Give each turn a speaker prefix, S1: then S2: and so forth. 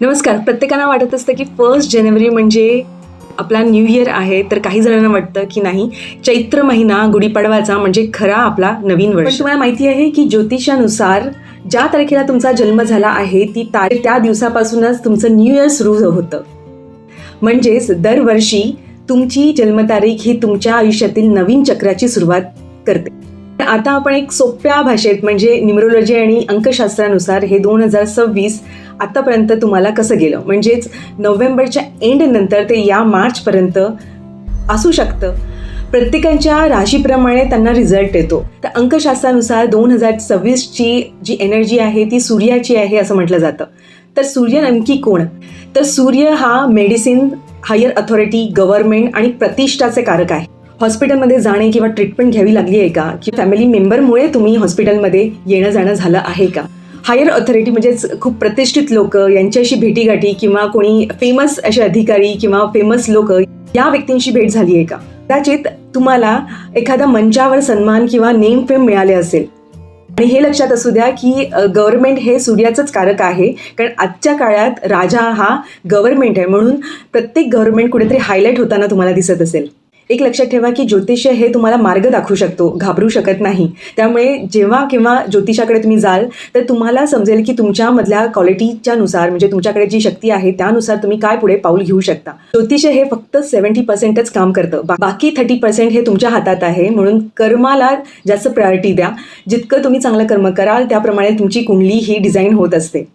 S1: नमस्कार. प्रत्येकाला वाटत असतं की 1 जानेवारी म्हणजे आपला न्यू इयर आहे, तर काही जणांना वाटतं की नाही, चैत्र महिना गुढीपाडवाचा म्हणजे खरा आपला नवीन वर्ष. पण तुम्हाला माहिती आहे की ज्योतिषानुसार ज्या तारखेला तुमचा जन्म झाला आहे ती तारीख त्या दिवसापासूनच तुमचं न्यू इयर सुरू होतं. म्हणजेच दरवर्षी तुमची जन्मतारीख ही तुमच्या आयुष्यातील नवीन चक्राची सुरुवात करते. आता आपण एक सोप्या भाषेत म्हणजे न्यूमरोलॉजी आणि अंकशास्त्रानुसार हे 2026 आतापर्यंत तुम्हाला कसं गेलं, म्हणजेच नोव्हेंबरच्या एंड नंतर ते या मार्चपर्यंत असू शकतं. प्रत्येकाच्या राशीप्रमाणे त्यांना रिझल्ट येतो. तर अंकशास्त्रानुसार 2026ची जी एनर्जी आहे ती सूर्याची आहे असं म्हटलं जातं. तर सूर्य नेमकी कोण? तर सूर्य हा मेडिसिन, हायर अथॉरिटी, गव्हर्नमेंट आणि प्रतिष्ठाचे कारक आहे. हॉस्पिटलमध्ये जाणे किंवा ट्रीटमेंट घ्यावी लागली आहे का, की फॅमिली मेंबरमुळे तुम्ही हॉस्पिटलमध्ये येणं जाणं झालं आहे का, हायर ऑथॉरिटी म्हणजेच खूप प्रतिष्ठित लोक यांच्याशी भेटीगाठी किंवा कोणी फेमस असे अधिकारी किंवा फेमस लोक या व्यक्तींशी भेट झाली आहे का, कदाचित तुम्हाला एखादा मंचावर सन्मान किंवा नेम फेम मिळाले असेल. आणि हे लक्षात असू द्या की गव्हर्नमेंट हे सूर्याचंच कारक आहे, कारण आजच्या काळात राजा हा गव्हर्नमेंट आहे, म्हणून प्रत्येक गव्हर्नमेंट कुठेतरी हायलाईट होताना तुम्हाला दिसत असेल. एक लक्षात ठेवा की ज्योतिष हे तुम्हाला मार्ग दाखवू शकतो, घाबरू शकत नाही. त्यामुळे जेव्हा किंवा ज्योतिषाकडे तुम्ही जाल तर तुम्हाला समजेल की तुमच्यामधल्या क्वालिटीच्या नुसार म्हणजे तुमच्याकडे जी शक्ती आहे त्यानुसार तुम्ही काय पुढे पाऊल घेऊ शकता. ज्योतिष हे फक्त 70%च काम करतं, बाकी 30% हे तुमच्या हातात आहे. म्हणून कर्माला जास्त प्रायोरिटी द्या. जितकं तुम्ही चांगलं कर्म कराल त्याप्रमाणे तुमची कुंडली ही डिझाईन होत असते.